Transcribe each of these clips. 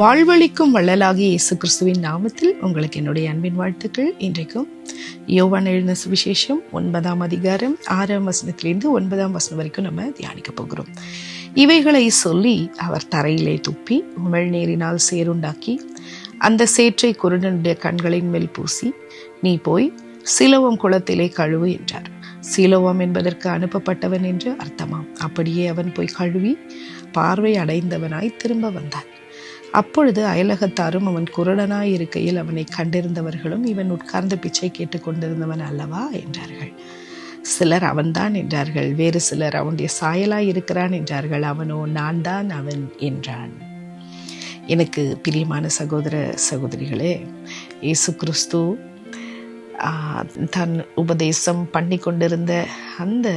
வாழ்வளிக்கும் வள்ளலாகிய இயேசு கிறிஸ்துவின் நாமத்தில் உங்களுக்கு என்னுடைய அன்பின் வாழ்த்துக்கள். இன்றைக்கும் யோவான் எழுதின சுவிசேஷம் 9ஆம் அதிகாரம் 6ஆம் வசனத்திலிருந்து 9ஆம் வசனம் வரைக்கும் நம்ம தியானிக்க போகிறோம். இவைகளை சொல்லி அவர் தரையிலே துப்பி உமிழ்நீரினால் சேருண்டாக்கி அந்த சேற்றை குருடனுடைய கண்களின் மேல் பூசி, நீ போய் சிலோவாம் குளத்திலே கழுவு என்றார். சிலோவாம் என்பதற்கு அனுப்பப்பட்டவன் என்று அர்த்தமாம். அப்படியே அவன் போய் கழுவி பார்வை அடைந்தவனாய் திரும்ப வந்தான். அப்பொழுது அயலகத்தாரும் அவன் குருடனாய் இருக்கையில் அவனை கண்டிருந்தவர்களும், இவன் உட்கார்ந்து பிச்சை கேட்டுக் கொண்டிருந்தவன் அல்லவா என்றார்கள். சிலர் அவன்தான் என்றார்கள், வேறு சிலர் அவனுடைய சாயலாய் இருக்கிறான் என்றார்கள். அவனோ, நான் தான் அவன் என்றான். எனக்கு பிரியமான சகோதர சகோதரிகளே, இயேசு கிறிஸ்து தன் உபதேசம் பண்ணி கொண்டிருந்த அந்த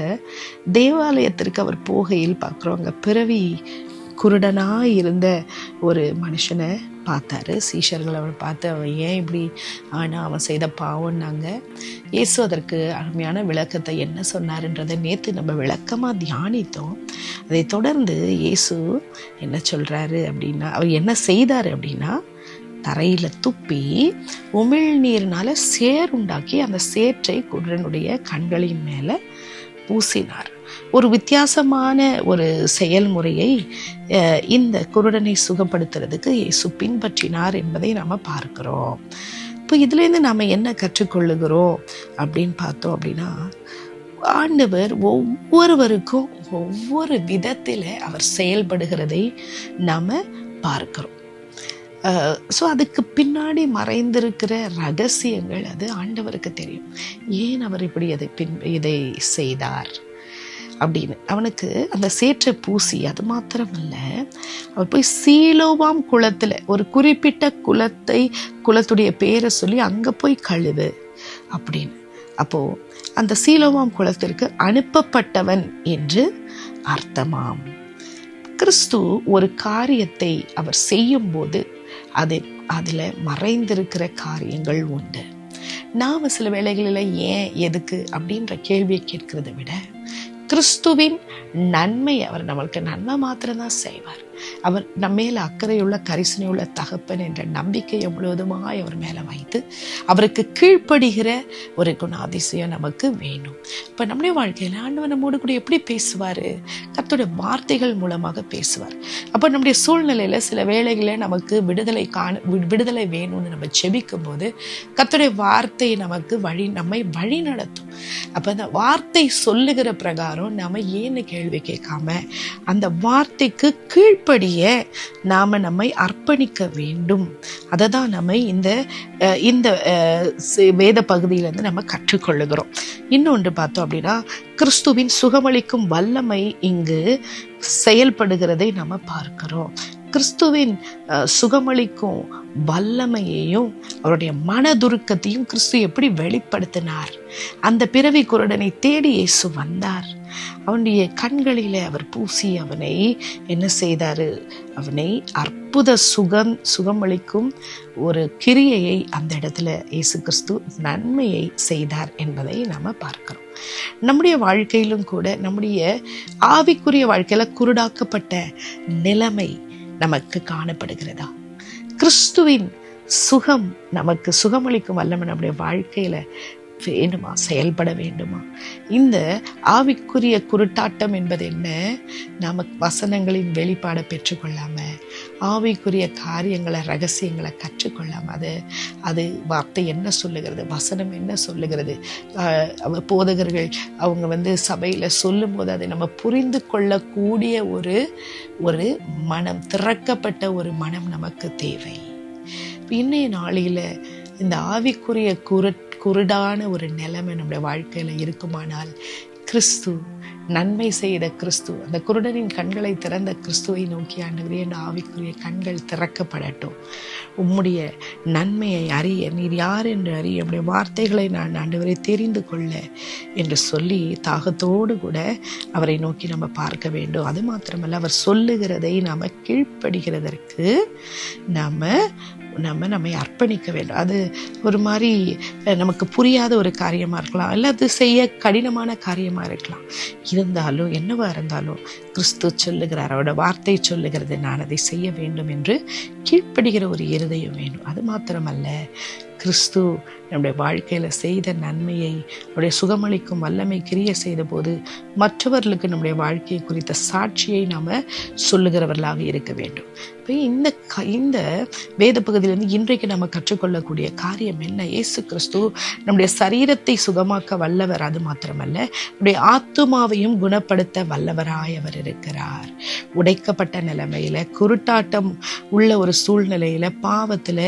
தேவாலயத்திற்கு அவர் போகையில் பார்க்குறவங்க பிறவி குருடனாக இருந்த ஒரு மனுஷனை பார்த்தாரு. சீஷர்கள் அவனை பார்த்து, அவன் ஏன் இப்படி ஆனால் அவன் செய்த பாவம்னாங்க. இயேசு அதற்கு அருமையான விளக்கத்தை என்ன சொன்னார்ன்றதை நேற்று நம்ம விளக்கமாக தியானித்தோம். அதை தொடர்ந்து இயேசு என்ன சொல்கிறாரு அப்படின்னா, அவர் என்ன செய்தார் அப்படின்னா, தரையில் துப்பி உமிழ்நீர்னால சேருண்டாக்கி அந்த சேற்றை குருடனுடைய கண்களின் மேலே பூசினார். ஒரு வித்தியாசமான ஒரு செயல்முறையை இந்த குருடனை சுகப்படுத்துறதுக்கு இயேசு பின்பற்றினார் என்பதை நாம் பார்க்கிறோம். இப்போ இதுலேருந்து நாம் என்ன கற்றுக்கொள்ளுகிறோம் அப்படின்னு பார்த்தோம் அப்படின்னா, ஆண்டவர் ஒவ்வொருவருக்கும் ஒவ்வொரு விதத்தில் அவர் செயல்படுகிறதை நாம் பார்க்கிறோம். ஸோ அதுக்கு பின்னாடி மறைந்திருக்கிற ரகசியங்கள் அது ஆண்டவருக்கு தெரியும். ஏன் அவர் இப்படி இதை செய்தார் அப்படின்னு. அவனுக்கு அந்த சேற்றை பூசி, அது மாத்திரமல்ல, அவர் போய் சீலோவாம் குளத்தில் ஒரு குறிப்பிட்ட குளத்துடைய பேரை சொல்லி அங்கே போய் கழுவு அப்படின்னு. அப்போது அந்த சீலோவாம் குளத்திற்கு அனுப்பப்பட்டவன் என்று அர்த்தமாம். கிறிஸ்து ஒரு காரியத்தை அவர் செய்யும் போது அதில் மறைந்திருக்கிற காரியங்கள் உண்டு. நாம் சில வேளைகளில் ஏன் எதுக்கு அப்படின்ற கேள்வியை கேட்கிறத விட, கிறிஸ்துவின் நன்மை, அவர் நம்மளுக்கு நன்மை மாத்திரம்தான் செய்வார். அவர் நம்ம மேலே அக்கறையுள்ள கரிசனையுள்ள தகப்பன் என்ற நம்பிக்கையை முழுவதுமாய் அவர் மேலே வைத்து அவருக்கு கீழ்ப்படுகிற ஒரு குணாதிசயம் நமக்கு வேணும். இப்போ நம்முடைய வாழ்க்கையில் ஆண்டவர் நம்மோடு கூட எப்படி பேசுவார்? கர்த்தருடைய வார்த்தைகள் மூலமாக பேசுவார். அப்போ நம்முடைய சூழ்நிலையில் சில வேளைகளில் நமக்கு விடுதலை வேணும்னு நம்ம செபிக்கும் போது கர்த்தருடைய வார்த்தை நமக்கு நம்மை வழி நடத்தும். அப்போ அந்த வார்த்தை சொல்லுகிற பிரகாரம் நம்ம ஏன்னு கேள்வி கேட்காம அந்த வார்த்தைக்கு கீழ்ப்படிய நாம நம்மை அர்ப்பணிக்க வேண்டும். அதை தான் நம்ம இந்த வேத பகுதியிலிருந்து நம்ம கற்றுக்கொள்ளுகிறோம். இன்னொன்று பார்த்தோம் அப்படின்னா, கிறிஸ்துவின் சுகமளிக்கும் வல்லமை இங்கு செயல்படுகிறதை நம்ம பார்க்கிறோம். கிறிஸ்துவின் சுகமளிக்கும் வல்லமையையும் அவருடைய மனதுருக்கத்தையும் கிறிஸ்து எப்படி வெளிப்படுத்தினார்? அந்த பிறவி குருடனை தேடி இயேசு வந்தார். அவனுடைய கண்களிலே அவர் பூசி அவனை என்ன செய்தாரு? அவனை அற்புத சுகமளிக்கும் ஒரு கிரியையை அந்த இடத்துல இயேசு கிறிஸ்து நன்மையை செய்தார் என்பதை நாம் பார்க்கிறோம். நம்முடைய வாழ்க்கையிலும் கூட, நம்முடைய ஆவிக்குரிய வாழ்க்கையில குருடாக்கப்பட்ட நிலைமை நமக்கு காணப்படுகிறதா? கிறிஸ்துவின் சுகம் நமக்கு சுகமளிக்கும் வல்லமை நம்முடைய வாழ்க்கையில வேண்டுமா? செயல்பட வேண்டுமா? இந்த ஆவிக்குரிய குருட்டாட்டம் என்பது என்ன? நமக்கு வசனங்களின் வெளிப்பாடை பெற்றுக்கொள்ளாம, ஆவிக்குரிய காரியங்களை ரகசியங்களை கற்றுக்கொள்ளாம, அது வார்த்தை என்ன சொல்லுகிறது, வசனம் என்ன சொல்லுகிறது, போதகர்கள் அவங்க சபையில் சொல்லும் போது அதை நம்ம புரிந்து கொள்ளக்கூடிய ஒரு மனம், திறக்கப்பட்ட ஒரு மனம் நமக்கு தேவை. இன்னைய நாளில் இந்த ஆவிக்குரிய குருடான ஒரு நிலைமை நம்முடைய வாழ்க்கையில் இருக்குமானால், கிறிஸ்து நன்மை செய்த கிறிஸ்து, அந்த குருடனின் கண்களை திறந்த கிறிஸ்துவை நோக்கி, ஆண்டவரே என் ஆவிக்குரிய கண்கள் திறக்கப்படட்டும், உம்முடைய நன்மையை அறிய, நீர் யார் என்று அறிய, உம்முடைய வார்த்தைகளை நான் ஆண்டவரை தெரிந்து கொள்ள என்று சொல்லி தாகத்தோடு கூட அவரை நோக்கி நம்ம பார்க்க வேண்டும். அது மாத்திரமல்ல, அவர் சொல்லுகிறதை நாம் கீழ்ப்படுகிறதற்கு நம்மை அர்ப்பணிக்க வேண்டும். அது ஒரு மாதிரி நமக்கு புரியாத ஒரு காரியமாக இருக்கலாம், இல்லை அது செய்ய கடினமான காரியமாக இருக்கலாம். இருந்தாலும் என்னவா இருந்தாலும் கிறிஸ்து சொல்லுகிறார், அவரோட வார்த்தை சொல்லுகிறது, நான் அதை செய்ய வேண்டும் என்று கீழ்ப்படுகிற ஒரு இருதயம் வேணும். அது மாத்திரமல்ல, கிறிஸ்து நம்முடைய வாழ்க்கையில் செய்த நன்மையை, நம்முடைய சுகமளிக்கும் வல்லமை கிரிய செய்த போது மற்றவர்களுக்கு நம்முடைய வாழ்க்கையை குறித்த சாட்சியை நாம் சொல்லுகிறவர்களாக இருக்க வேண்டும். இப்போ இந்த வேத பகுதியிலிருந்து இன்றைக்கு நம்ம கற்றுக்கொள்ளக்கூடிய காரியம் என்ன? இயேசு கிறிஸ்து நம்முடைய சரீரத்தை சுகமாக்க வல்லவர். அது மாத்திரமல்ல, நம்முடைய ஆத்துமாவையும் குணப்படுத்த வல்லவராய் அவர் இருக்கிறார். உடைக்கப்பட்ட நிலைமையில, குருட்டாட்டம் உள்ள ஒரு சூழ்நிலையில, பாவத்தில்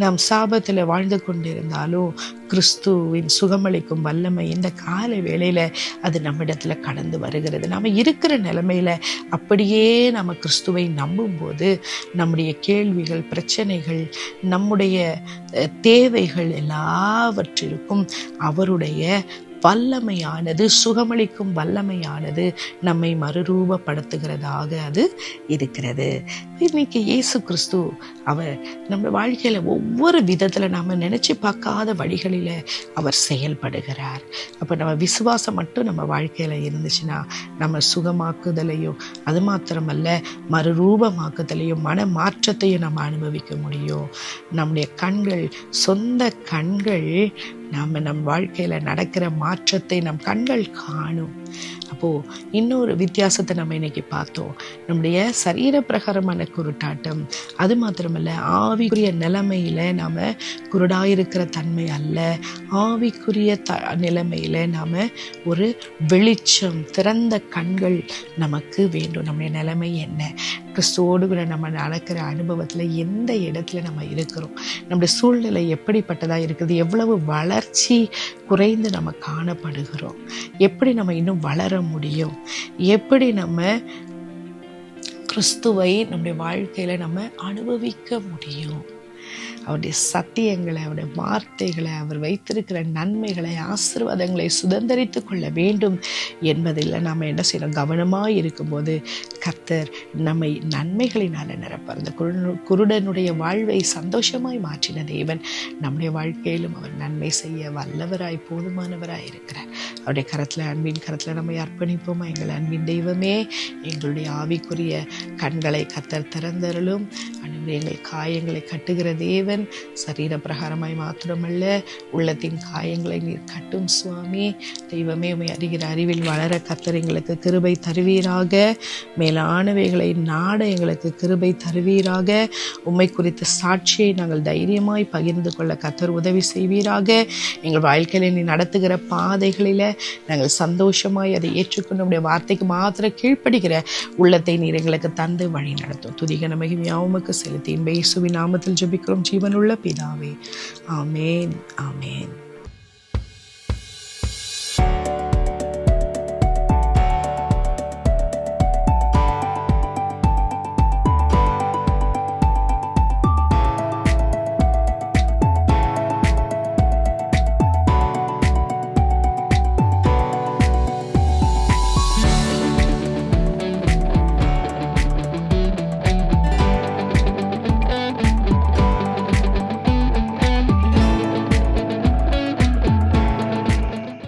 நாம் சாபத்தில் வாழ்ந்து கொண்டிருந்தாலும் கிறிஸ்துவின் சுகமளிக்கும் வல்லமை இந்த காலை வேளையில அது நம்மிடத்துல கடந்து வருகிறது. நாம் இருக்கிற நிலைமையில அப்படியே நம்ம கிறிஸ்துவை நம்பும் போது நம்முடைய கேள்விகள், பிரச்சனைகள், நம்முடைய தேவைகள் எல்லாவற்றிற்கும் அவருடைய வல்லமையானது, சுகமளிக்கும் வல்லமையானது நம்மை மறுரூபப்படுத்துகிறதாக அது இருக்கிறது. இன்னைக்கு இயேசு கிறிஸ்து அவர் நம்ம வாழ்க்கையில ஒவ்வொரு விதத்துல நாம நினைச்சு பார்க்காத வழிகளில அவர் செயல்படுகிறார். அப்ப நம்ம விசுவாசம் மட்டும் நம்ம வாழ்க்கையில இருந்துச்சுன்னா நம்ம சுகமாக்குதலையும், அது மாத்திரமல்ல மறுரூபமாக்குதலையும், மன மாற்றத்தையும் நம்ம அனுபவிக்க முடியும். நம்முடைய கண்கள், சொந்த கண்கள், நம் வாழ்க்கையில் நடக்கிற மாற்றத்தை நம் கண்கள் காணும். அப்போது இன்னொரு வித்தியாசத்தை நம்ம இன்னைக்கு பார்த்தோம். நம்முடைய சரீர பிரகாரமான குருட்டாட்டம், அது மாத்திரமல்ல ஆவிக்குரிய நிலைமையில் நாம் குருடாயிருக்கிற தன்மை அல்ல. ஆவிக்குரிய நிலைமையில் நாம் ஒரு வெளிச்சம், திறந்த கண்கள் நமக்கு வேண்டும். நம்முடைய நிலைமை என்ன? கிறிஸ்துவோடு கூட நம்ம நடக்கிற அனுபவத்தில் எந்த இடத்துல நம்ம இருக்கிறோம், நம்முடைய சூழ்நிலை எப்படிப்பட்டதாக இருக்குது, எவ்வளவு வளர்ச்சி குறைந்து நம்ம காணப்படுகிறோம், எப்படி நம்ம இன்னும் வளர முடியும், எப்படி நம்ம கிறிஸ்துவை நம்முடைய வாழ்க்கையில நம்ம அனுபவிக்க முடியும். அவருடைய சத்தியங்களை, அவருடைய வார்த்தைகளை, அவர் வைத்திருக்கிற நன்மைகளை, ஆசீர்வாதங்களை சுதந்திரித்து கொள்ள வேண்டும் என்பதில் நாம் என்ன செய்யணும்? கவனமாக இருக்கும்போது கர்த்தர் நம்மை நன்மைகளினால் நிரப்பார். அந்த குருடனுடைய வாழ்வை சந்தோஷமாய் மாற்றின தேவன் நம்முடைய வாழ்க்கையிலும் அவர் நன்மை செய்ய வல்லவராய், போதுமானவராய் இருக்கிறார். அவருடைய கரத்தில், அன்பின் கரத்தில் நம்மை அர்ப்பணிப்போமா? எங்கள் அன்பின் தெய்வமே, எங்களுடைய ஆவிக்குரிய கண்களை கர்த்தர் திறந்தருளும். எங்கள் காயங்களை கட்டுகிற தேவன், சரீர பிரகாரமாய் மாத்திரமல்ல உள்ளத்தின் காயங்களை நீர் கட்டும் சுவாமி. தெய்வமே, உம்மை அறிகிற அறிவில் வளர கர்த்தர் எங்களுக்கு கிருபை தருவீராக. மேலானவைகளை நாட எங்களுக்கு கிருபை தருவீராக. உம்மை குறித்த சாட்சியை நாங்கள் தைரியமாய் பகிர்ந்து கொள்ள கர்த்தர் உதவி செய்வீராக. எங்கள் வாழ்க்கையில நீ நடத்துகிற பாதைகளில நாங்கள் சந்தோஷமாய் அதை ஏற்றுக்கொண்டு உம்முடைய வார்த்தைக்கு மாத்திர கீழ்ப்படுகிற உள்ளத்தை நீர் எங்களுக்கு தந்து வழி நடத்தும். துதிகன மகிமையாவுமக்கு செலுத்தி இயேசுவின் நாமத்தில் ஜெபிக்கிறோம் ஜீவனுள்ள பிதாவே. ஆமேன், ஆமேன்.